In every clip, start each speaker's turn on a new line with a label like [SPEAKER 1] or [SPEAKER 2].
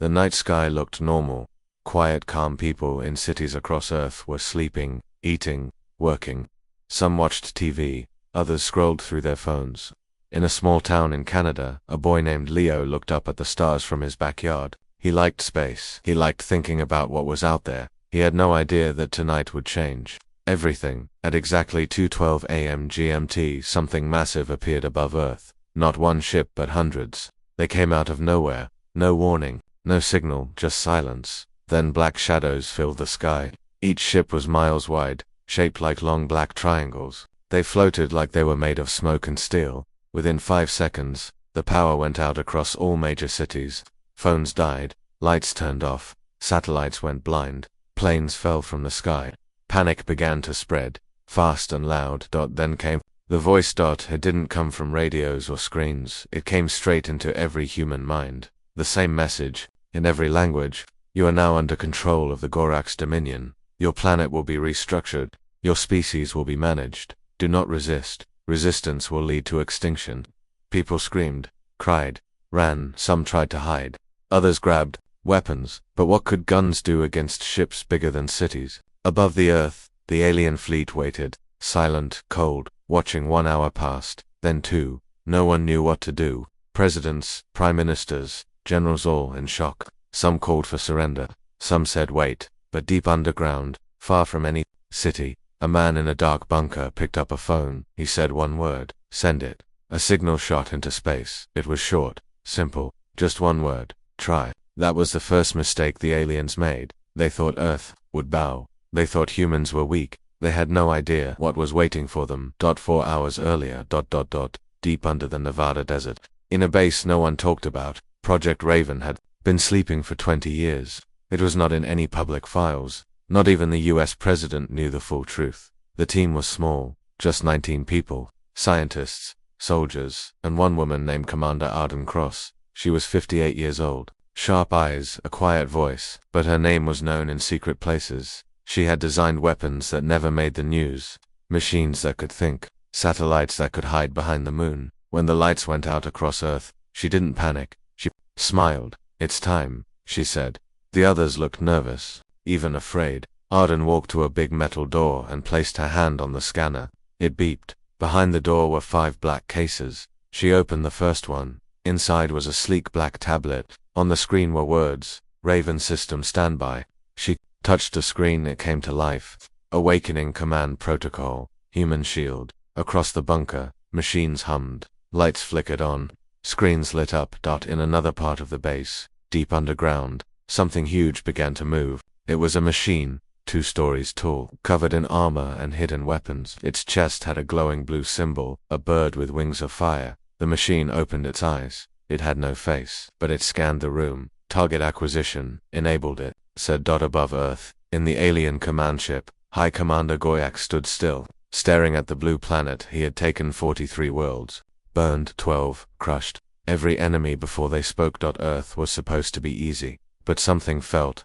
[SPEAKER 1] The night sky looked normal. Quiet, calm people in cities across Earth were sleeping, eating, working. Some watched TV, others scrolled through their phones. In a small town in Canada, a boy named Leo looked up at the stars from his backyard. He liked space. He liked thinking about what was out there. He had no idea that tonight would change everything. At exactly 2:12 a.m. GMT, something massive appeared above Earth. Not one ship, but hundreds. They came out of nowhere. No warning, no signal, just silence. Then black shadows filled the sky. Each ship was miles wide, shaped like long black triangles. They floated like they were made of smoke and steel. Within 5 seconds, the power went out across all major cities. Phones died, lights turned off, satellites went blind, planes fell from the sky. Panic began to spread, fast and loud. Then came the voice. It didn't come from radios or screens. It came straight into every human mind. The same message, in every language. You are now under control of the Gorax Dominion. Your planet will be restructured. Your species will be managed. Do not resist. Resistance will lead to extinction. People screamed, cried, ran. Some tried to hide. Others grabbed weapons. But what could guns do against ships bigger than cities? Above the Earth, the alien fleet waited, silent, cold, watching. 1 hour passed, then 2. No one knew what to do. Presidents, prime ministers, generals, all in shock. Some called for surrender. Some said wait. But deep underground, far from any city, a man in a dark bunker picked up a phone. He said one word, send it. A signal shot into space. It was short, simple, just one word, try. That was the first mistake the aliens made. They thought Earth would bow. They thought humans were weak. They had no idea what was waiting for them. 4 hours earlier. Deep under the Nevada desert, in a base no one talked about, Project Raven had been sleeping for 20 years. It was not in any public files. Not even the US president knew the full truth. The team was small, just 19 people, scientists, soldiers, and one woman named Commander Arden Cross. She was 58 years old. Sharp eyes, a quiet voice, but her name was known in secret places. She had designed weapons that never made the news, machines that could think, satellites that could hide behind the moon. When the lights went out across Earth, she didn't panic. She smiled. It's time, she said. The others looked nervous, even afraid. Arden walked to a big metal door and placed her hand on the scanner. It beeped. Behind the door were 5 black cases. She opened the first one. Inside was a sleek black tablet. On the screen were words, Raven System Standby. She touched the screen. It came to life. Awakening Command Protocol, Human Shield. Across the bunker, machines hummed. Lights flickered on. Screens lit up. In another part of the base, deep underground, something huge began to move. It was a machine, 2 stories tall, covered in armor and hidden weapons. Its chest had a glowing blue symbol, a bird with wings of fire. The machine opened its eyes. It had no face, but it scanned the room. Target acquisition, enabled it, said. Above Earth, in the alien command ship, High Commander Goyak stood still, staring at the blue planet. He had taken 43 worlds, burned 12, crushed every enemy before they spoke. Earth was supposed to be easy, but something felt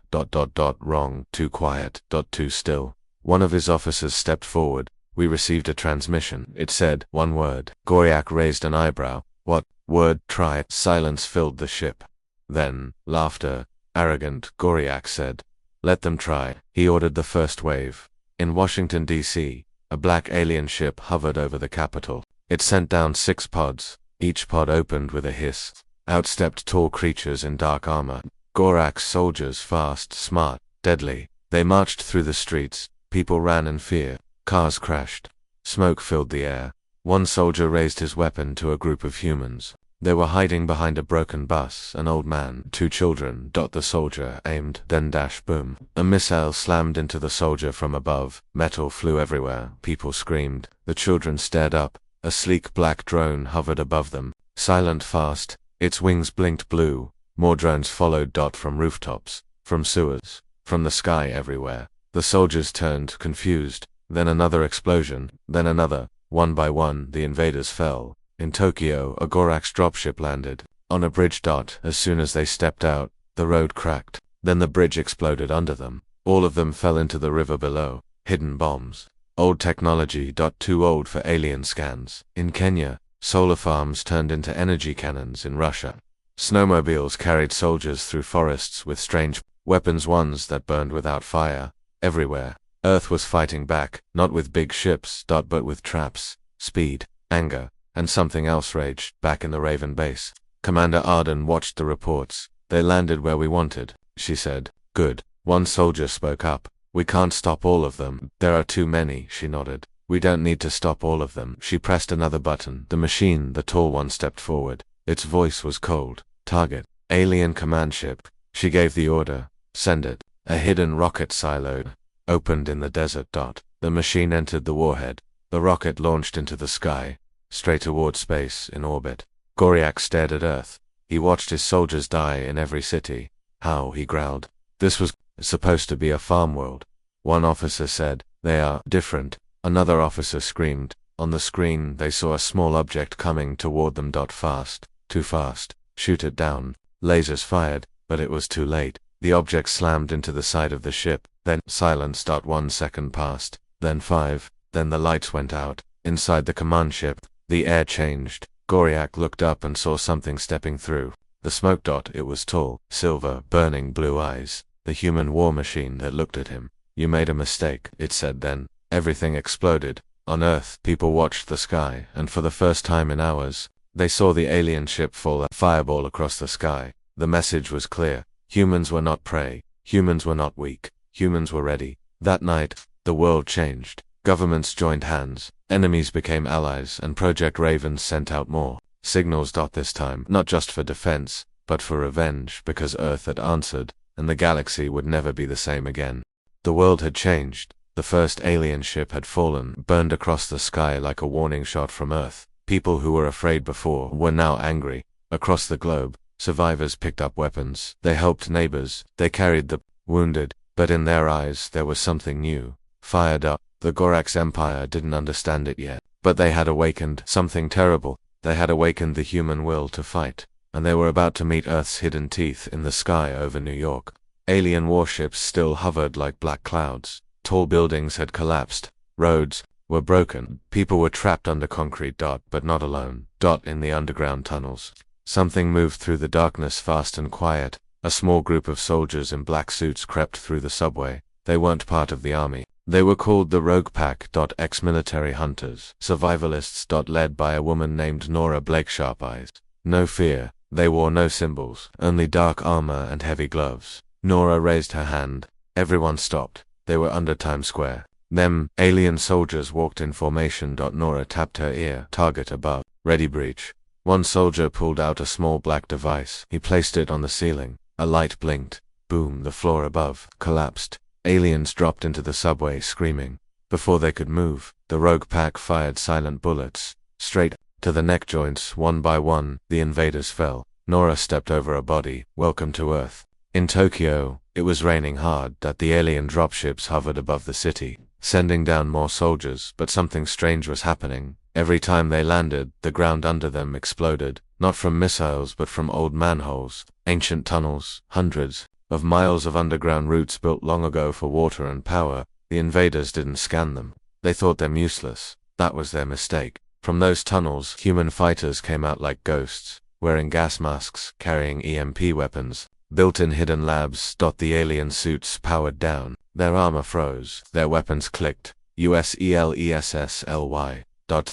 [SPEAKER 1] wrong, too quiet, too still. One of his officers stepped forward. We received a transmission. It said one word. Goyak raised an eyebrow. What word? Try it. Silence filled the ship. Then, laughter. Arrogant, Goyak said. Let them try. He ordered the first wave. In Washington, D.C., a black alien ship hovered over the Capitol. It sent down 6 pods. Each pod opened with a hiss. Out stepped tall creatures in dark armor. Gorak's soldiers, fast, smart, deadly. They marched through the streets. People ran in fear. Cars crashed. Smoke filled the air. One soldier raised his weapon to a group of humans. They were hiding behind a broken bus, an old man, 2 children. The soldier aimed, then boom. A missile slammed into the soldier from above. Metal flew everywhere. People screamed. The children stared up. A sleek black drone hovered above them, silent, fast. Its wings blinked blue. More drones followed. From rooftops, from sewers, from the sky, everywhere. The soldiers turned, confused. Then another explosion, then another. One by one, the invaders fell. In Tokyo, a Gorax dropship landed on a bridge. As soon as they stepped out, the road cracked. Then the bridge exploded under them. All of them fell into the river below. Hidden bombs. Old technology. Too old for alien scans. In Kenya, solar farms turned into energy cannons. In Russia, Snowmobiles carried soldiers through forests with strange weapons, ones that burned without fire. Everywhere, Earth was fighting back, not with big ships, but with traps, speed, anger, and something else raged back in the Raven base. Commander Arden watched the reports. They landed where we wanted, she said. Good. One soldier spoke up. We can't stop all of them. There are too many, she nodded. We don't need to stop all of them. She pressed another button. The machine, the tall one, stepped forward. Its voice was cold. Target. Alien command ship. She gave the order. Send it. A hidden rocket silo opened in the desert. The machine entered the warhead. The rocket launched into the sky, straight toward space in orbit. Goriak stared at Earth. He watched his soldiers die in every city. How, he growled. This was supposed to be a farm world. One officer said, they are different. Another officer screamed. On the screen, they saw a small object coming toward them. Fast. Too fast. Shoot it down. Lasers fired, but it was too late. The object slammed into the side of the ship. Then silence. 1 second passed. Then 5. Then the lights went out. Inside the command ship, the air changed. Goriak looked up and saw something stepping through the smoke. It was tall, silver, burning blue eyes. The human war machine that looked at him. You made a mistake, it said then. Everything exploded. On Earth, people watched the sky, and for the first time in hours, they saw the alien ship fall a fireball across the sky. The message was clear. Humans were not prey. Humans were not weak. Humans were ready. That night, the world changed. Governments joined hands. Enemies became allies, and Project Raven sent out more signals. This time, not just for defense, but for revenge, because Earth had answered, and the galaxy would never be the same again. The world had changed. The first alien ship had fallen, burned across the sky like a warning shot from Earth. People who were afraid before were now angry. Across the globe, survivors picked up weapons. They helped neighbors. They carried the wounded. But in their eyes, there was something new. Fired up. The Gorax Empire didn't understand it yet. But they had awakened something terrible. They had awakened the human will to fight. And they were about to meet Earth's hidden teeth in the sky over New York. Alien warships still hovered like black clouds. Tall buildings had collapsed. Roads were broken. People were trapped under concrete. But not alone. In the underground tunnels. Something moved through the darkness, fast and quiet. A small group of soldiers in black suits crept through the subway. They weren't part of the army. They were called the Rogue Pack. Ex-military hunters. Survivalists. Led by a woman named Nora Blake. Sharp eyes. No fear. They wore no symbols, only dark armor and heavy gloves. Nora raised her hand. Everyone stopped. They were under Times Square. Them alien soldiers walked in formation. Nora tapped her ear. Target above. Ready breach. One soldier pulled out a small black device. He placed it on the ceiling. A light blinked. Boom, the floor above collapsed. Aliens dropped into the subway screaming. Before they could move, the Rogue Pack fired silent bullets. Straight to the neck joints. One by one, the invaders fell. Nora stepped over a body. Welcome to Earth. In Tokyo, it was raining hard. The alien dropships hovered above the city, sending down more soldiers, but something strange was happening. Every time they landed, the ground under them exploded, not from missiles but from old manholes, ancient tunnels, hundreds of miles of underground routes built long ago for water and power. The invaders didn't scan them. They thought them useless. That was their mistake. From those tunnels, human fighters came out like ghosts, wearing gas masks, carrying EMP weapons. Built in hidden labs. The alien suits powered down. Their armor froze. Their weapons clicked. USELESSLY.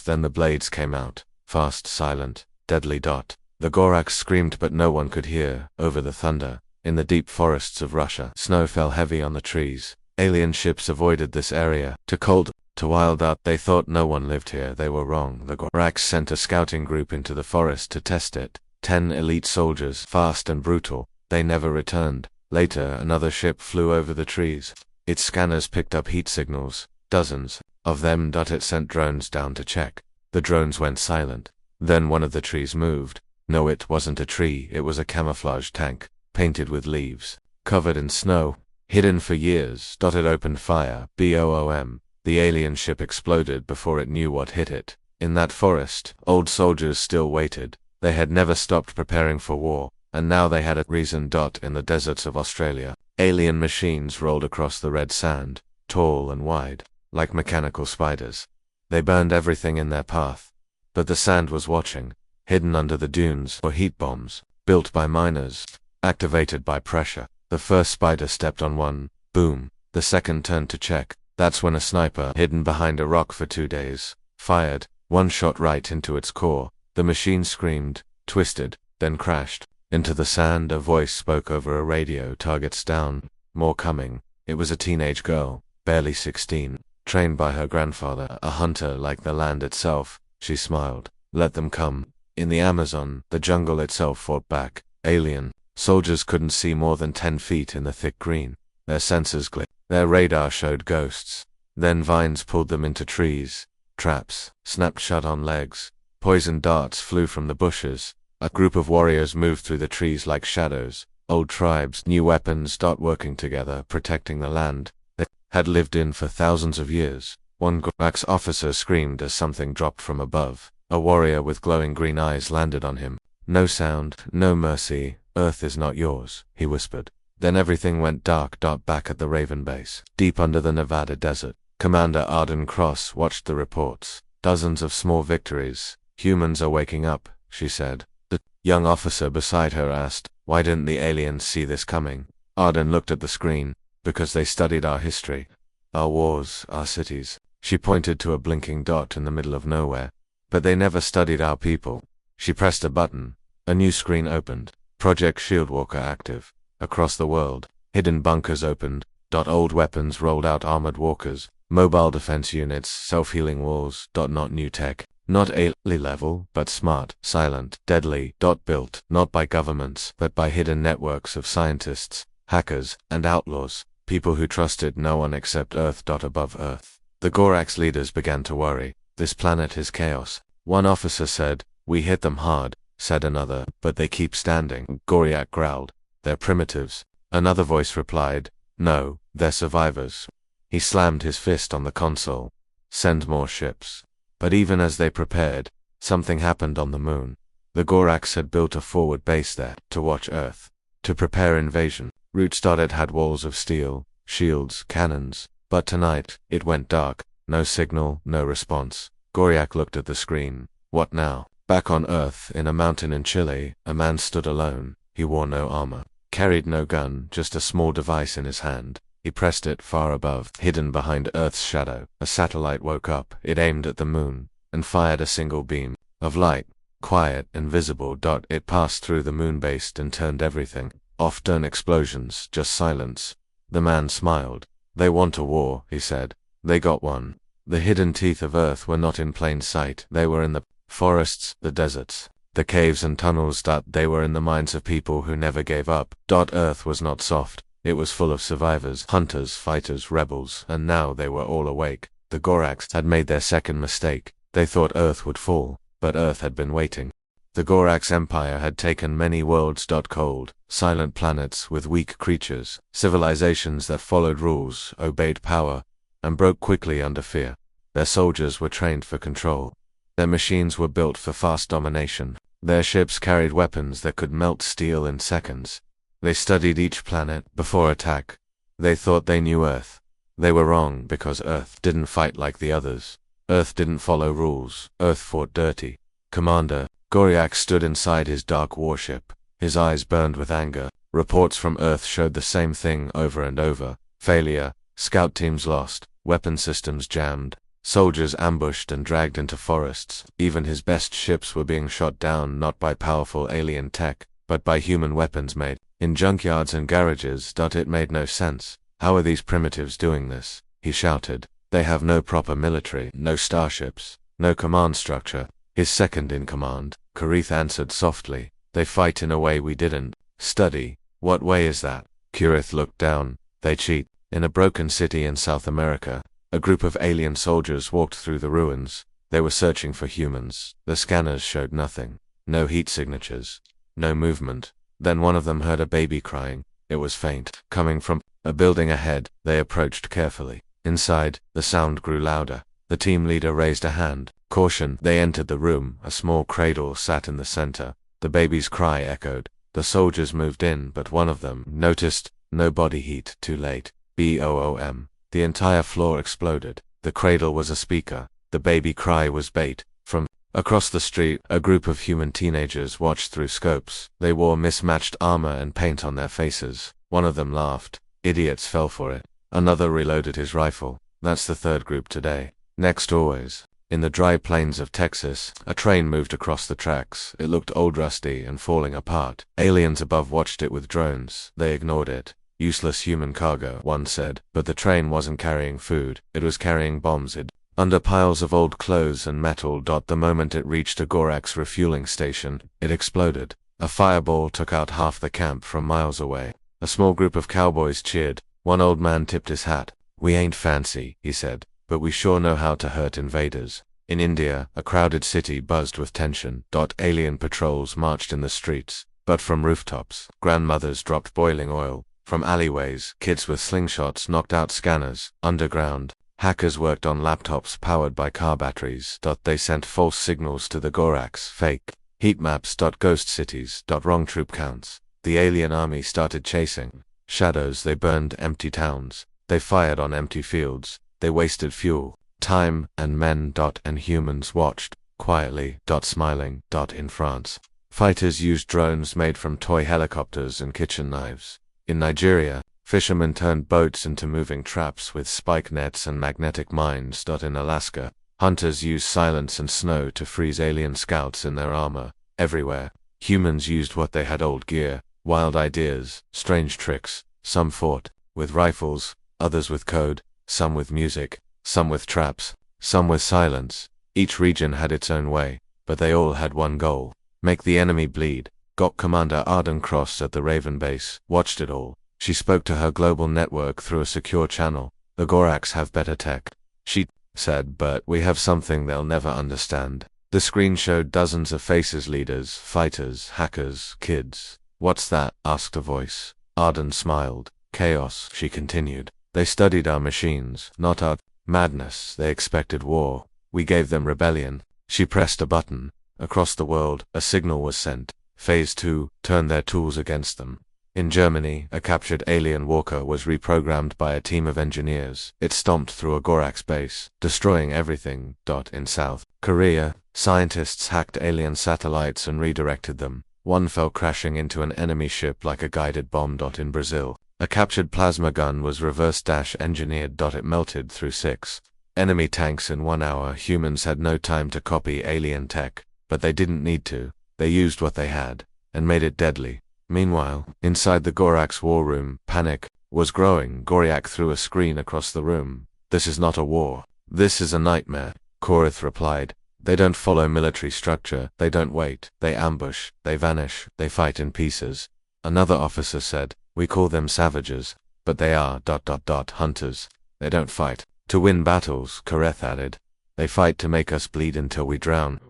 [SPEAKER 1] Then the blades came out. Fast, silent, deadly. The Gorax screamed, but no one could hear. Over the thunder, in the deep forests of Russia, snow fell heavy on the trees. Alien ships avoided this area. Too cold, too wild. They thought no one lived here. They were wrong. The Gorax sent a scouting group into the forest to test it. 10 elite soldiers, fast and brutal. They never returned. Later, another ship flew over the trees. Its scanners picked up heat signals. Dozens of them. It sent drones down to check. The drones went silent. Then one of the trees moved. No, it wasn't a tree. It was a camouflage tank, painted with leaves, covered in snow, hidden for years. It opened fire. BOOM. The alien ship exploded before it knew what hit it. In that forest, old soldiers still waited. They had never stopped preparing for war. And now they had a reason. In the deserts of Australia, alien machines rolled across the red sand, tall and wide, like mechanical spiders. They burned everything in their path. But the sand was watching. Hidden under the dunes were heat bombs. built by miners, activated by pressure. The first spider stepped on one, boom. The second turned to check. That's when a sniper, hidden behind a rock for 2 days, fired. One shot right into its core. The machine screamed, twisted, then crashed. Into the sand, a voice spoke over a radio. Targets down. More coming. It was a teenage girl, barely 16, trained by her grandfather, a hunter like the land itself. She smiled. Let them come. In the Amazon, the jungle itself fought back. Alien. Soldiers couldn't see more than 10 feet in the thick green. Their sensors glittered. Their radar showed ghosts. Then vines pulled them into trees. Traps snapped shut on legs. Poison darts flew from the bushes. A group of warriors moved through the trees like shadows. Old tribes, new weapons, working together, protecting the land they had lived in for thousands of years. One Gorax officer screamed as something dropped from above. A warrior with glowing green eyes landed on him. No sound, no mercy. Earth is not yours, he whispered. Then everything went dark. Back at the Raven base, deep under the Nevada desert, Commander Arden Cross watched the reports. Dozens of small victories. Humans are waking up, she said. The young officer beside her asked, why didn't the aliens see this coming? Arden looked at the screen. Because they studied our history. Our wars, our cities. She pointed to a blinking dot in the middle of nowhere. But they never studied our people. She pressed a button. A new screen opened. Project Shieldwalker active. Across the world, hidden bunkers opened. Old weapons rolled out, armored walkers, mobile defense units, self-healing walls. Not new tech. Not alien level, but smart, silent, deadly. Built, not by governments, but by hidden networks of scientists, hackers, and outlaws. People who trusted no one except Earth. Above Earth, the Gorax leaders began to worry. This planet is chaos. One officer said, we hit them hard, said another, but they keep standing. Goriak growled, they're primitives. Another voice replied, no, they're survivors. He slammed his fist on the console. Send more ships. But even as they prepared, something happened on the moon. The Gorax had built a forward base there, to watch Earth, to prepare invasion. Roots. It had walls of steel, shields, cannons. But tonight, it went dark. No signal, no response. Goriak looked at the screen. What now? Back on Earth, in a mountain in Chile, a man stood alone. He wore no armor, carried no gun, just a small device in his hand. He pressed it far above, hidden behind Earth's shadow. A satellite woke up. It aimed at the moon, and fired a single beam of light. Quiet, invisible. It passed through the moon base and turned everything off. Explosions, just silence. The man smiled. They want a war, he said. They got one. The hidden teeth of Earth were not in plain sight. They were in the forests, the deserts, the caves and tunnels. They were in the minds of people who never gave up. Earth was not soft. It was full of survivors, hunters, fighters, rebels, and now they were all awake. The Gorax had made their second mistake. They thought Earth would fall, but Earth had been waiting. The Gorax Empire had taken many worlds. Cold, silent planets with weak creatures, civilizations that followed rules, obeyed power, and broke quickly under fear. Their soldiers were trained for control. Their machines were built for fast domination. Their ships carried weapons that could melt steel in seconds. They studied each planet before attack. They thought they knew Earth. They were wrong, because Earth didn't fight like the others. Earth didn't follow rules. Earth fought dirty. Commander Goriak stood inside his dark warship. His eyes burned with anger. Reports from Earth showed the same thing over and over. Failure, scout teams lost, weapon systems jammed, soldiers ambushed and dragged into forests. Even his best ships were being shot down, not by powerful alien tech, but by human weapons made in junkyards and garages. It made no sense. How are these primitives doing this? He shouted. They have no proper military, no starships, no command structure. His second-in-command, Karith, answered softly. They fight in a way we didn't study. What way is that? Karith looked down. They cheat. In a broken city in South America, a group of alien soldiers walked through the ruins. They were searching for humans. The scanners showed nothing. No heat signatures. No movement. Then one of them heard a baby crying. It was faint, coming from a building ahead. They approached carefully. Inside, the sound grew louder. The team leader raised a hand. Caution. They entered the room. A small cradle sat in the center. The baby's cry echoed. The soldiers moved in, but one of them noticed no body heat. Too late. BOOM. The entire floor exploded. The cradle was a speaker. The baby cry was bait. From Across the street, a group of human teenagers watched through scopes. They wore mismatched armor and paint on their faces. One of them laughed. Idiots fell for it. Another reloaded his rifle. That's the third group today. Next always. In the dry plains of Texas, a train moved across the tracks. It looked old, rusty, and falling apart. Aliens above watched it with drones. They ignored it. Useless human cargo, one said. But the train wasn't carrying food. It was carrying bombs. Under piles of old clothes and metal. The moment it reached a Gorax refueling station, it exploded. A fireball took out half the camp from miles away. A small group of cowboys cheered. One old man tipped his hat. "We ain't fancy," he said, "but we sure know how to hurt invaders." In India, a crowded city buzzed with tension. Alien patrols marched in the streets, but from rooftops, grandmothers dropped boiling oil. From alleyways, kids with slingshots knocked out scanners. Underground, hackers worked on laptops powered by car batteries. They sent false signals to the Gorax. Fake heat maps. Ghost cities. Wrong troop counts. The alien army started chasing shadows. They burned empty towns. They fired on empty fields. They wasted fuel, time, and men. And humans watched, quietly, smiling. In France, fighters used drones made from toy helicopters and kitchen knives. In Nigeria, fishermen turned boats into moving traps with spike nets and magnetic mines. In Alaska, hunters used silence and snow to freeze alien scouts in their armor. Everywhere, humans used what they had: old gear, wild ideas, strange tricks. Some fought with rifles, others with code, some with music, some with traps, some with silence. Each region had its own way, but they all had one goal: make the enemy bleed. Commander Arden Cross at the Raven base watched it all. She spoke to her global network through a secure channel. "The Gorax have better tech," she said, "but we have something they'll never understand." The screen showed dozens of faces: leaders, fighters, hackers, kids. "What's that?" asked a voice. Arden smiled. "Chaos," she continued. "They studied our machines, not our madness. They expected war. We gave them rebellion." She pressed a button. Across the world, a signal was sent. Phase 2, turn their tools against them. In Germany, a captured alien walker was reprogrammed by a team of engineers. It stomped through a Gorax base, destroying everything. In South Korea, scientists hacked alien satellites and redirected them. One fell crashing into an enemy ship like a guided bomb. In Brazil, a captured plasma gun was reverse-engineered. It melted through 6 enemy tanks in 1 hour. Humans had no time to copy alien tech, but they didn't need to. They used what they had, and made it deadly. Meanwhile, inside the Gorax war room, panic was growing. Goriak threw a screen across the room. "This is not a war. This is a nightmare," Korith replied. "They don't follow military structure. They don't wait. They ambush. They vanish. They fight in pieces." Another officer said, "We call them savages, but they are ... hunters. They don't fight to win battles," Korith added. "They fight to make us bleed until we drown."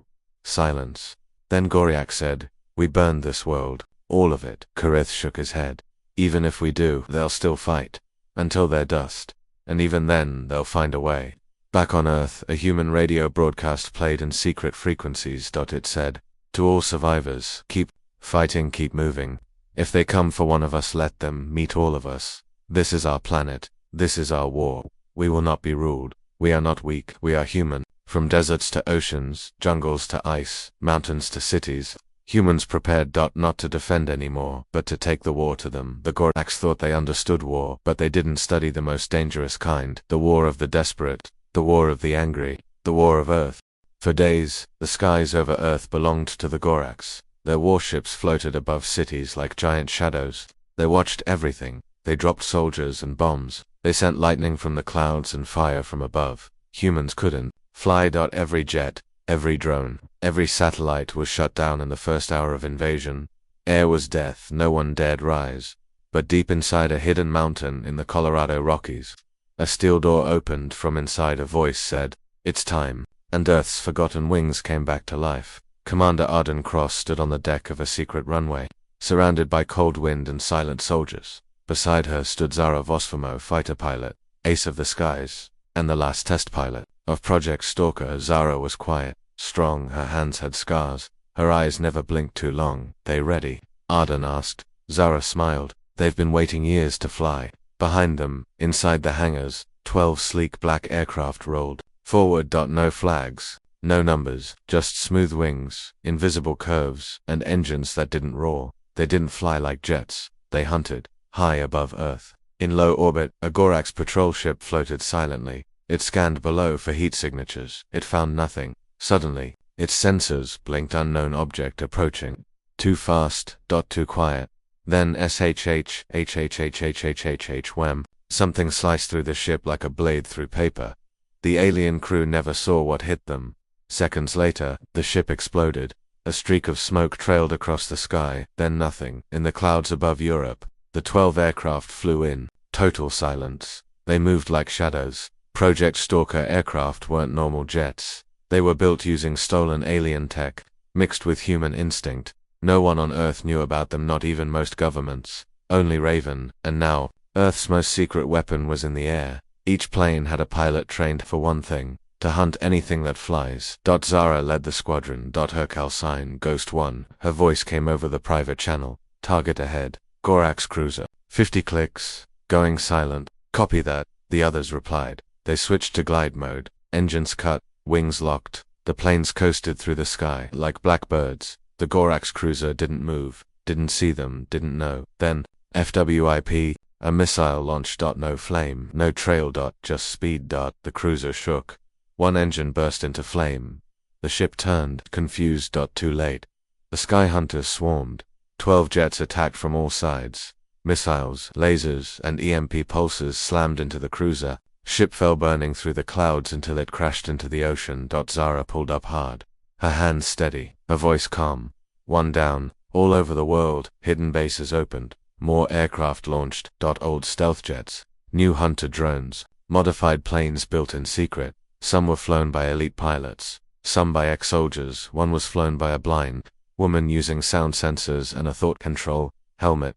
[SPEAKER 1] Silence. Then Goriak said, "We burned this world. All of it." Korith shook his head. "Even if we do, they'll still fight. Until they're dust. And even then, they'll find a way." Back on Earth, a human radio broadcast played in secret frequencies. It said, "To all survivors, keep fighting, keep moving. If they come for one of us, let them meet all of us. This is our planet. This is our war. We will not be ruled. We are not weak. We are human. From deserts to oceans, jungles to ice, mountains to cities, humans prepared not to defend anymore, but to take the war to them." The Gorax thought they understood war, but they didn't study the most dangerous kind: the war of the desperate, the war of the angry, the war of Earth. For days, the skies over Earth belonged to the Gorax. Their warships floated above cities like giant shadows. They watched everything. They dropped soldiers and bombs. They sent lightning from the clouds and fire from above. Humans couldn't fly. Every jet, every drone, every satellite was shut down in the first hour of invasion. Air was death. No one dared rise. But deep inside a hidden mountain in the Colorado Rockies, a steel door opened. From inside, a voice said, "It's time." And Earth's forgotten wings came back to life. Commander Arden Cross stood on the deck of a secret runway, surrounded by cold wind and silent soldiers. Beside her stood Zara Vosfamo, fighter pilot, ace of the skies, and the last test pilot of Project Stalker. Zara was quiet, strong. Her hands had scars. Her eyes never blinked too long. "They ready?" Arden asked. Zara smiled. "They've been waiting years to fly." Behind them, inside the hangars, 12 sleek black aircraft rolled forward. No flags, No numbers, just smooth wings, invisible curves, and engines that didn't roar. They didn't fly like jets. They hunted, high above Earth. In low orbit, a Gorax patrol ship floated silently. It scanned below for heat signatures. It found nothing. Suddenly, its sensors blinked unknown object approaching. Too fast, too quiet. Then wham, something sliced through the ship like a blade through paper. The alien crew never saw what hit them. Seconds later, the ship exploded. A streak of smoke trailed across the sky, then nothing. In the clouds above Europe, the 12 aircraft flew in. Total silence. They moved like shadows. Project Stalker aircraft weren't normal jets. They were built using stolen alien tech, mixed with human instinct. No one on Earth knew about them, not even most governments. Only Raven, and now, Earth's most secret weapon was in the air. Each plane had a pilot trained for one thing, to hunt anything that flies. Zara led the squadron. Her call sign, Ghost 1. Her voice came over the private channel. Target ahead. Gorax cruiser. 50 clicks. Going silent. Copy that, the others replied. They switched to glide mode. Engines cut, wings locked. The planes coasted through the sky like blackbirds. The Gorax cruiser didn't move, didn't see them, didn't know. Then, FWIP, a missile launched. No flame, no trail. Just speed. The cruiser shook. One engine burst into flame. The ship turned, confused. Too late. The sky hunters swarmed. 12 jets attacked from all sides. Missiles, lasers, and EMP pulses slammed into the cruiser. Ship fell burning through the clouds until it crashed into the ocean. Zara pulled up hard. Her hands steady, her voice calm. One down. All over the world, hidden bases opened. More aircraft launched. Old stealth jets. New hunter drones. Modified planes built in secret. Some were flown by elite pilots. Some by ex-soldiers. One was flown by a blind woman using sound sensors and a thought control helmet.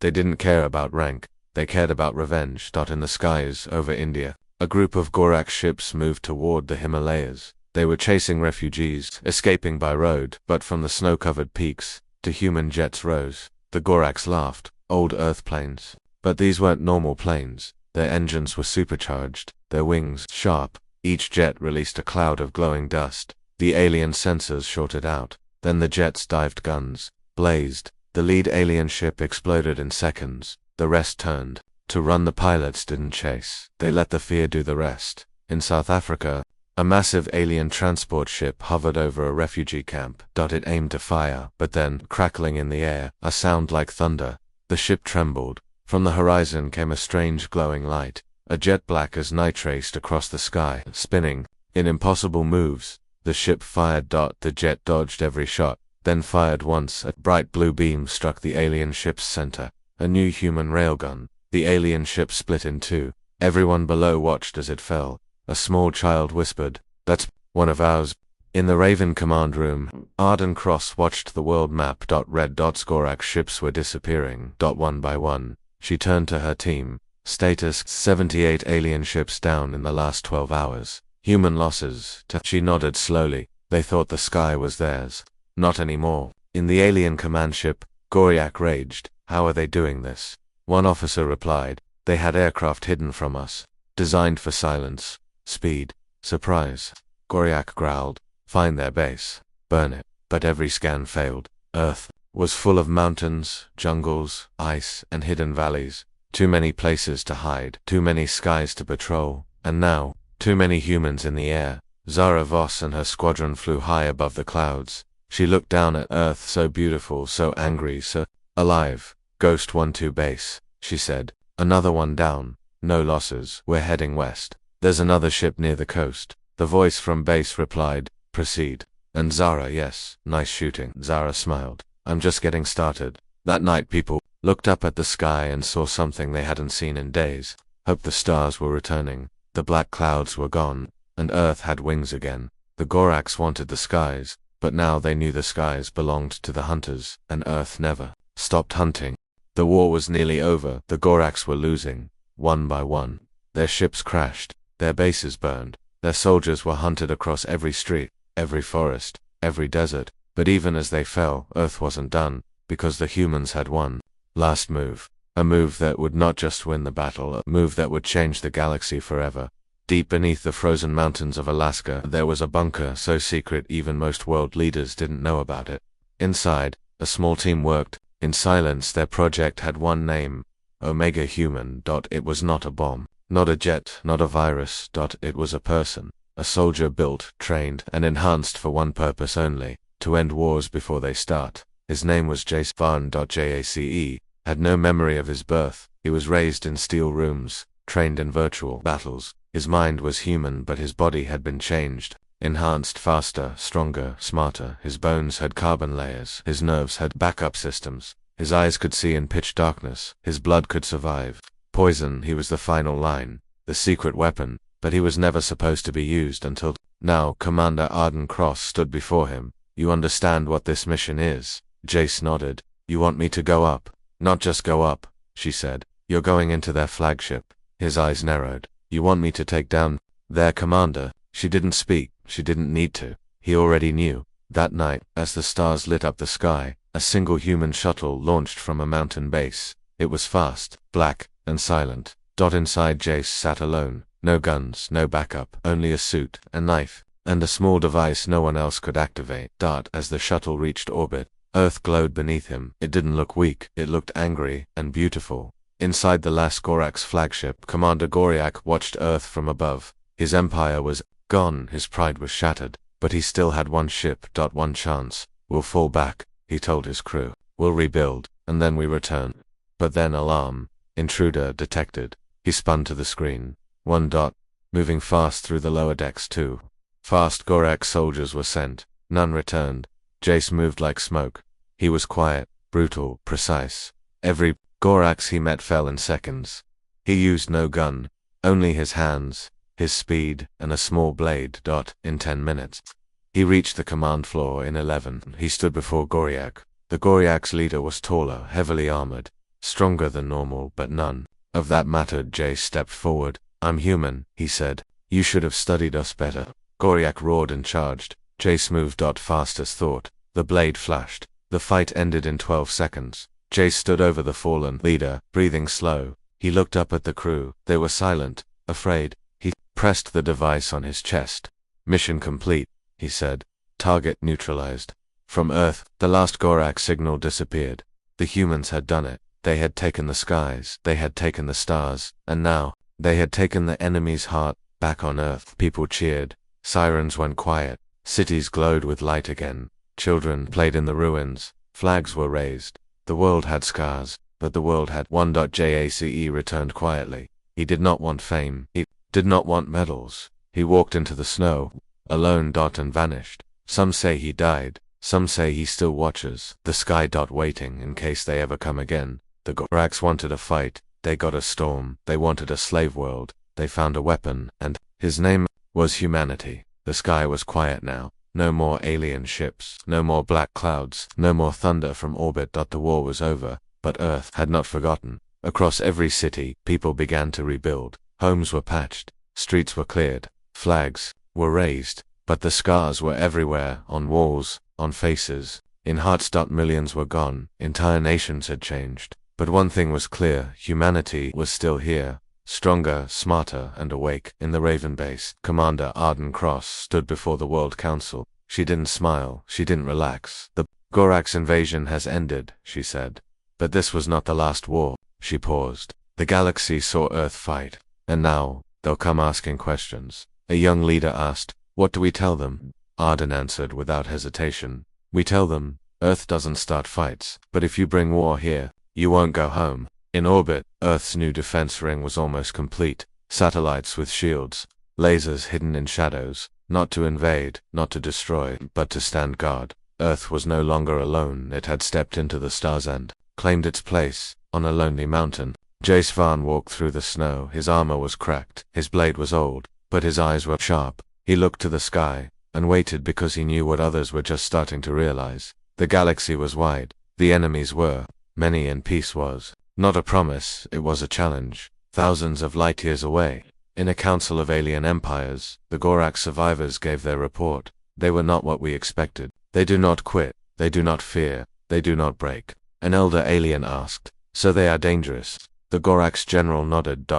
[SPEAKER 1] They didn't care about rank. They cared about revenge. In the skies over India, a group of Gorax ships moved toward the Himalayas. They were chasing refugees, escaping by road, but from the snow-covered peaks, two human jets rose. The Gorax laughed. Old Earth planes. But these weren't normal planes. Their engines were supercharged, their wings sharp. Each jet released a cloud of glowing dust. The alien sensors shorted out. Then the jets' dived guns blazed. The lead alien ship exploded in seconds. The rest turned. To run, the pilots didn't chase. They let the fear do the rest. In South Africa, a massive alien transport ship hovered over a refugee camp. It aimed to fire, but then, crackling in the air, a sound like thunder. The ship trembled. From the horizon came a strange glowing light. A jet black as night raced across the sky, spinning. In impossible moves, the ship fired. The jet dodged every shot, then fired once. A bright blue beam struck the alien ship's center. A new human railgun. The alien ship split in two. Everyone below watched as it fell. A small child whispered, "That's one of ours." In the Raven command room, Arden Cross watched the world map. Red dots. Gorax ships were disappearing. One by one. She turned to her team. Status: 78 alien ships down in the last 12 hours. Human losses. She nodded slowly. They thought the sky was theirs. Not anymore. In the alien command ship, Goryak raged. "How are they doing this?" One officer replied, "They had aircraft hidden from us. Designed for silence. Speed. Surprise." Goryak growled, "Find their base. Burn it." But every scan failed. Earth was full of mountains, jungles, ice, and hidden valleys. Too many places to hide, too many skies to patrol, and now, too many humans in the air. Zara Voss and her squadron flew high above the clouds. She looked down at Earth, so beautiful, so angry, so alive. "Ghost 1-2 base," she said. "Another one down. No losses. We're heading west. There's another ship near the coast." The voice from base replied, "Proceed." And Zara, "Yes, nice shooting." Zara smiled. "I'm just getting started." That night people looked up at the sky and saw something they hadn't seen in days. Hope the stars were returning. The black clouds were gone, and Earth had wings again. The Gorax wanted the skies, but now they knew the skies belonged to the hunters, and Earth never stopped hunting. The war was nearly over. The Gorax were losing, one by one. Their ships crashed. Their bases burned. Their soldiers were hunted across every street, every forest, every desert. But even as they fell, Earth wasn't done, because the humans had won. Last move. A move that would not just win the battle, a move that would change the galaxy forever. Deep beneath the frozen mountains of Alaska, there was a bunker so secret even most world leaders didn't know about it. Inside, a small team worked. In silence, their project had one name: Omega Human. It was not a bomb, not a jet, not a virus. It was a person, a soldier built, trained, and enhanced for one purpose only: to end wars before they start. His name was Jace Vaughn. Jace had no memory of his birth. He was raised in steel rooms, trained in virtual battles. His mind was human, but his body had been changed. Enhanced, faster, stronger, smarter. His bones had carbon layers. His nerves had backup systems. His eyes could see in pitch darkness. His blood could survive poison. He was the final line, the secret weapon, but he was never supposed to be used until now. Commander Arden Cross stood before him. You understand what this mission is? Jace nodded. You want me to go up? Not just go up, she said. You're going into their flagship. His eyes narrowed. You want me to take down their commander? She didn't speak. She didn't need to. He already knew. That night, as the stars lit up the sky, a single human shuttle launched from a mountain base. It was fast, black, and silent. Inside, Jace sat alone. No guns, no backup, only a suit, a knife, and a small device no one else could activate. As the shuttle reached orbit, Earth glowed beneath him. It didn't look weak. It looked angry and beautiful. Inside the last Gorax flagship, Commander Goriak watched Earth from above. His empire was gone. His pride was shattered. But he still had one ship. One chance. We'll fall back, he told his crew. We'll rebuild, and then we return. But then alarm. Intruder detected. He spun to the screen. One dot. Moving fast through the lower decks too. Fast Gorax soldiers were sent. None returned. Jace moved like smoke. He was quiet, brutal, precise. Every Gorax he met fell in seconds. He used no gun, only his hands, his speed, and a small blade. In 10 minutes. He reached the command floor in 11. He stood before Goriak. The Goriak's leader was taller, heavily armored, stronger than normal, but none of that mattered. Jace stepped forward. I'm human, he said. You should have studied us better. Goriak roared and charged. Jace moved. Fast as thought. The blade flashed. The fight ended in 12 seconds. Jace stood over the fallen leader, breathing slow. He looked up at the crew. They were silent, afraid. He pressed the device on his chest. Mission complete, he said. Target neutralized. From Earth, the last Gorax signal disappeared. The humans had done it. They had taken the skies. They had taken the stars. And now, they had taken the enemy's heart. Back on Earth, people cheered. Sirens went quiet. Cities glowed with light again. Children played in the ruins. Flags were raised. The world had scars, but the world had one. Jace returned quietly. He did not want fame. He did not want medals. He walked into the snow, alone. And vanished. Some say he died. Some say he still watches the sky. Waiting in case they ever come again. The Gorax wanted a fight. They got a storm. They wanted a slave world. They found a weapon, and his name was humanity. The sky was quiet now. No more alien ships, no more black clouds, no more thunder from orbit. The war was over, but Earth had not forgotten. Across every city, people began to rebuild. Homes were patched, streets were cleared, flags were raised, but the scars were everywhere, on walls, on faces, in hearts. Millions were gone, entire nations had changed. But one thing was clear: humanity was still here. Stronger, smarter, and awake. In the Raven base, Commander Arden Cross stood before the World Council. She didn't smile. She didn't relax. The Gorax invasion has ended, she said. But this was not the last war. She paused. The galaxy saw Earth fight. And now, they'll come asking questions. A young leader asked, what do we tell them? Arden answered without hesitation. We tell them, Earth doesn't start fights. But if you bring war here, you won't go home. In orbit, Earth's new defense ring was almost complete. Satellites with shields, lasers hidden in shadows, not to invade, not to destroy, but to stand guard. Earth was no longer alone. It had stepped into the stars and claimed its place on a lonely mountain. Jace Vaughn walked through the snow. His armor was cracked. His blade was old, but his eyes were sharp. He looked to the sky and waited because he knew what others were just starting to realize. The galaxy was wide. The enemies were many, and peace was not a promise, it was a challenge. Thousands of light years away, in a council of alien empires, the Gorax survivors gave their report. They were not what we expected. They do not quit. They do not fear. They do not break. An elder alien asked, so they are dangerous? The Gorax general nodded.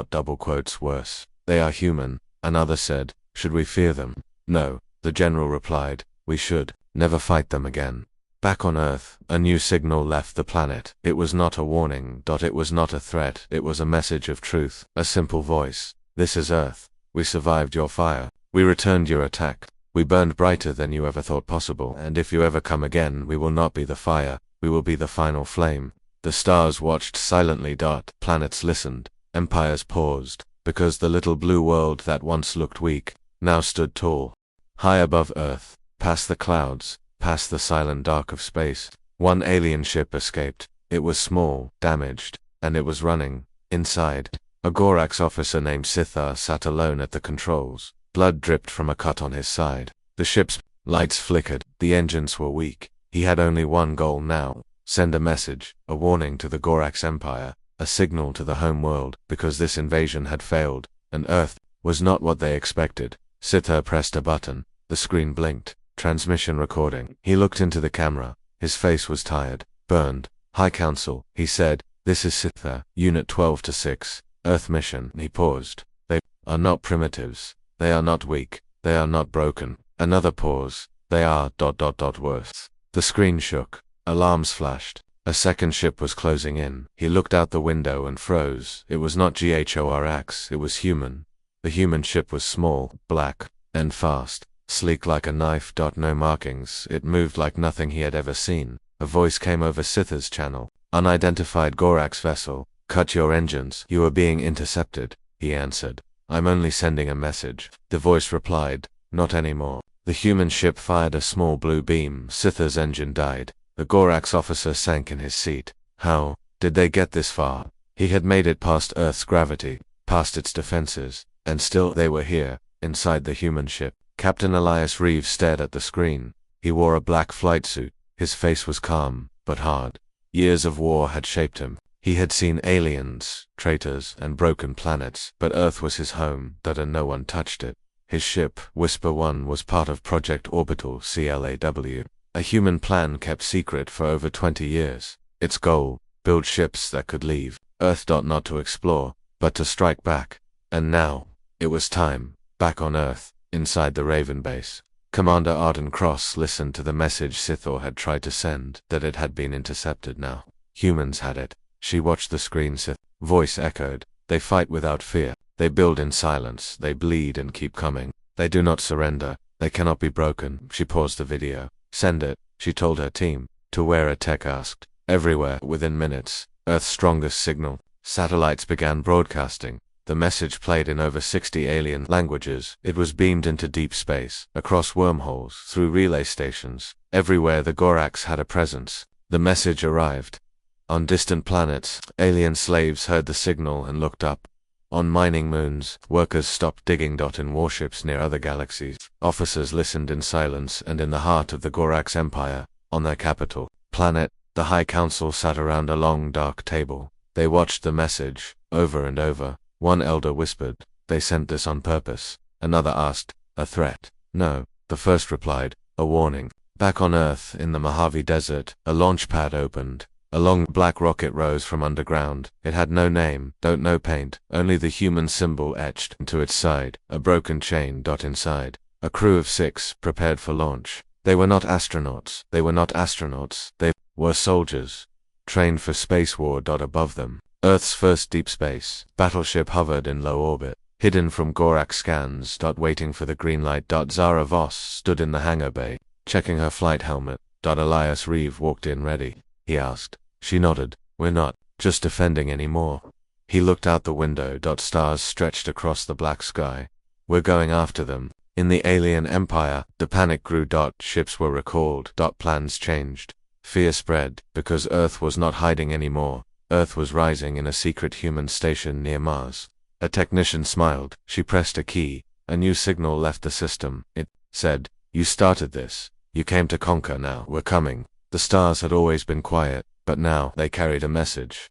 [SPEAKER 1] Worse. They are human. Another said, "Should we fear them?" "No," the general replied, "we should never fight them again." Back on Earth, a new signal left the planet. It was not a warning. It was not a threat. It was a message of truth. A simple voice. "This is Earth. We survived your fire. We returned your attack. We burned brighter than you ever thought possible. And if you ever come again, we will not be the fire. We will be the final flame." The stars watched silently. Planets listened. Empires paused. Because the little blue world that once looked weak, now stood tall. High above Earth, past the clouds, past the silent dark of space, one alien ship escaped. It was small, damaged, and it was running. Inside, a Gorax officer named Sithar sat alone at the controls. Blood dripped from a cut on his side. The ship's lights flickered. The engines were weak. He had only one goal now. Send a message, a warning to the Gorax Empire, a signal to the home world, because this invasion had failed, and Earth was not what they expected. Sithar pressed a button. The screen blinked. Transmission recording. He looked into the camera. His face was tired, burned. "High Council," he said, "this is Sithar, Unit 12-6, Earth mission." He paused. "They are not primitives. They are not weak. They are not broken." Another pause. "They are ... worse." The screen shook. Alarms flashed. A second ship was closing in. He looked out the window and froze. It was not Gorax, it was human. The human ship was small, black, and fast. Sleek like a knife. No markings. It moved like nothing he had ever seen. A voice came over Sithar's channel. "Unidentified Gorax vessel. Cut your engines. You are being intercepted," he answered. "I'm only sending a message." The voice replied, "Not anymore." The human ship fired a small blue beam. Sithar's engine died. The Gorax officer sank in his seat. How did they get this far? He had made it past Earth's gravity, past its defenses, and still they were here, inside the human ship. Captain Elias Reeves stared at the screen. He wore a black flight suit. His face was calm, but hard. Years of war had shaped him. He had seen aliens, traitors, and broken planets, but Earth was his home, and no one touched it. His ship, Whisper 1, was part of Project Orbital CLAW. A human plan kept secret for over 20 years. Its goal, build ships that could leave Earth. Not to explore, but to strike back. And now, it was time, back on Earth, inside the Raven base. Commander Arden Cross listened to the message Sithar had tried to send, that it had been intercepted now. Humans had it. She watched the screen. Sith's voice echoed. "They fight without fear. They build in silence. They bleed and keep coming. They do not surrender. They cannot be broken." She paused the video. "Send it," she told her team. "To where?" a tech asked. "Everywhere, within minutes." Earth's strongest signal. Satellites began broadcasting. The message played in over 60 alien languages. It was beamed into deep space, across wormholes, through relay stations. Everywhere the Gorax had a presence. The message arrived. On distant planets, alien slaves heard the signal and looked up. On mining moons, workers stopped digging. In warships near other galaxies, officers listened in silence. And in the heart of the Gorax Empire, on their capital planet, the High Council sat around a long dark table. They watched the message, over and over. One elder whispered, "They sent this on purpose." Another asked, "A threat?" "No," the first replied, "A warning." Back on Earth, in the Mojave Desert, a launch pad opened. A long black rocket rose from underground. It had no name, no paint, only the human symbol etched into its side, a broken chain. Inside, a crew of 6 prepared for launch. They were not astronauts. They were not astronauts. They were soldiers, trained for space war. Above them, Earth's first deep space battleship hovered in low orbit, hidden from Gorax scans. Waiting for the green light. Zara Voss stood in the hangar bay, checking her flight helmet. Elias Reeve walked in. "Ready?" he asked. She nodded. "We're not just defending anymore." He looked out the window. Stars stretched across the black sky. "We're going after them." In the alien empire, the panic grew. Ships were recalled. Plans changed. Fear spread, because Earth was not hiding anymore. Earth was rising in a secret human station near Mars. A technician smiled. She pressed a key. A new signal left the system. It said, "You started this. You came to conquer. Now we're coming." The stars had always been quiet, but now they carried a message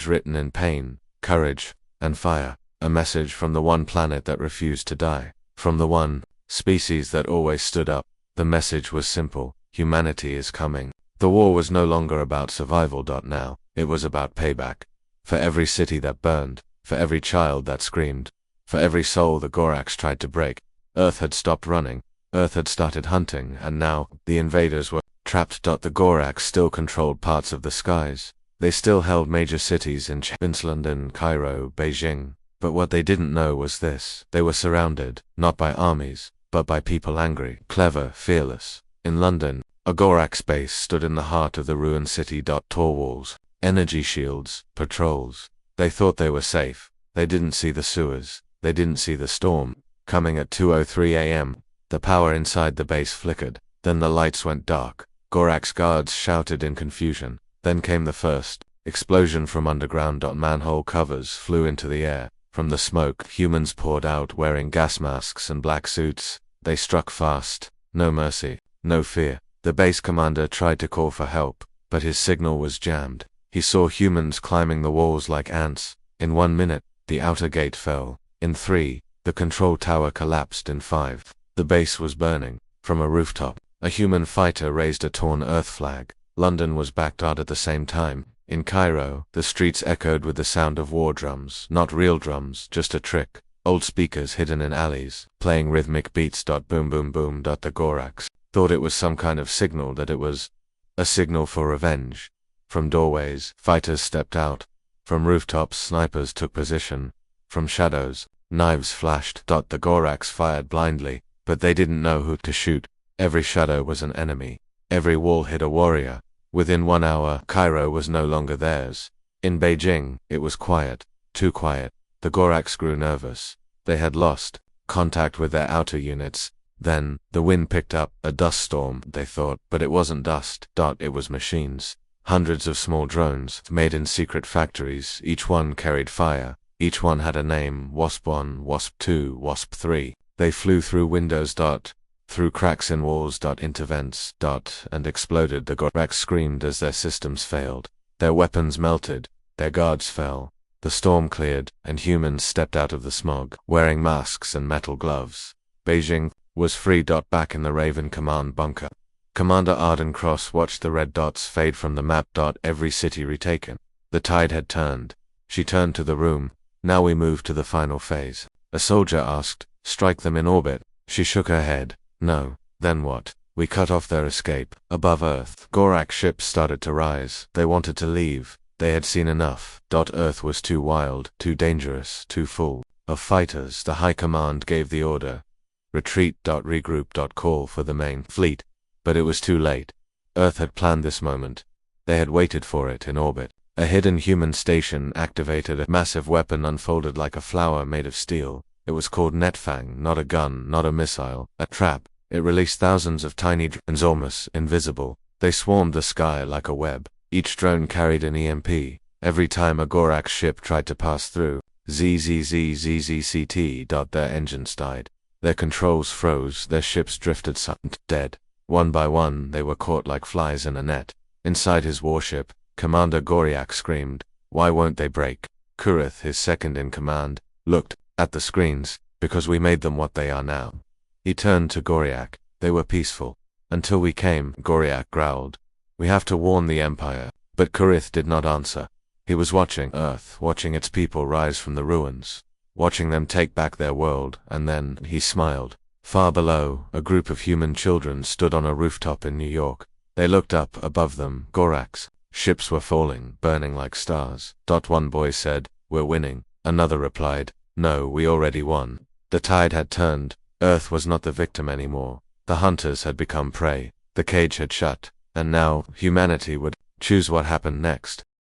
[SPEAKER 1] written in pain, courage, and fire, a message from the one planet that refused to die, from the one species that always stood up. The message was simple: humanity is coming. The war was no longer about survival. Now, it was about payback. For every city that burned, for every child that screamed, For every soul the Gorax tried to break, Earth had stopped running. Earth had started hunting, and now the invaders were trapped. The Gorax still controlled parts of the skies. They still held major cities in London, Cairo, Beijing. But what they didn't know was this: they were surrounded, not by armies, but by people angry, clever, fearless. In London, a Gorax base stood in the heart of the ruined city. Tall walls, energy shields, patrols. They thought they were safe. They didn't see the sewers. They didn't see the storm. Coming at 2:03 a.m., the power inside the base flickered. Then the lights went dark. Gorax guards shouted in confusion. Then came the first explosion from underground. Manhole covers flew into the air. From the smoke, humans poured out wearing gas masks and black suits. They struck fast. No mercy, no fear. The base commander tried to call for help, but his signal was jammed. He saw humans climbing the walls like ants. In 1 minute, the outer gate fell. In 3, the control tower collapsed. In 5, the base was burning. From a rooftop, a human fighter raised a torn Earth flag. London was backed out at the same time. In Cairo, the streets echoed with the sound of war drums, not real drums, just a trick. Old speakers hidden in alleys, playing rhythmic beats. Boom boom boom. The Gorax thought it was some kind of signal, that it was a signal for revenge. From doorways, fighters stepped out. From rooftops, snipers took position. From shadows, knives flashed. The Gorax fired blindly, but they didn't know who to shoot. Every shadow was an enemy. Every wall hid a warrior. Within 1 hour, Cairo was no longer theirs. In Beijing, it was quiet, too quiet. The Gorax grew nervous. They had lost contact with their outer units. Then, the wind picked up, a dust storm, they thought, but it wasn't dust. It was machines. Hundreds of small drones, made in secret factories. Each one carried fire. Each one had a name: Wasp 1, Wasp 2, Wasp 3. They flew through windows, through cracks in walls, into vents, and exploded. The Gorax screamed as their systems failed. Their weapons melted. Their guards fell. The storm cleared, and humans stepped out of the smog, wearing masks and metal gloves. Beijing was free. Back in the Raven command bunker, Commander Arden Cross watched the red dots fade from the map. Every city retaken. The tide had turned. She turned to the room. Now we move to the final phase. A soldier asked, strike them in orbit. She shook her head. No. Then what? We cut off their escape. Above Earth, Gorax ships started to rise. They wanted to leave. They had seen enough. Earth was too wild, too dangerous, too full of fighters. The High Command gave the order. Retreat. Regroup. Call for the main fleet. But it was too late. Earth had planned this moment. They had waited for it in orbit. A hidden human station activated a massive weapon unfolded like a flower made of steel. It was called Netfang, not a gun, not a missile, a trap. It released thousands of tiny drones, almost invisible. They swarmed the sky like a web. Each drone carried an EMP. Every time a Gorax ship tried to pass through, ZZZZZCT. Their engines died. Their controls froze, their ships drifted silent, dead. One by one, they were caught like flies in a net. Inside his warship, Commander Goriak screamed, "Why won't they break?" Kurith, his second in command, looked at the screens, "Because we made them what they are now." He turned to Goriak. "They were peaceful. Until we came," Goriak growled. "We have to warn the Empire." But Kurith did not answer. He was watching Earth, watching its people rise from the ruins, watching them take back their world, and then he smiled. Far below, a group of human children stood on a rooftop in New York. They looked up. Above them, Gorax. Ships were falling, burning like stars. One boy said, "We're winning." Another replied, "No, we already won." The tide had turned. Earth was not the victim anymore. The hunters had become prey. The cage had shut. And now, humanity would choose what happened next.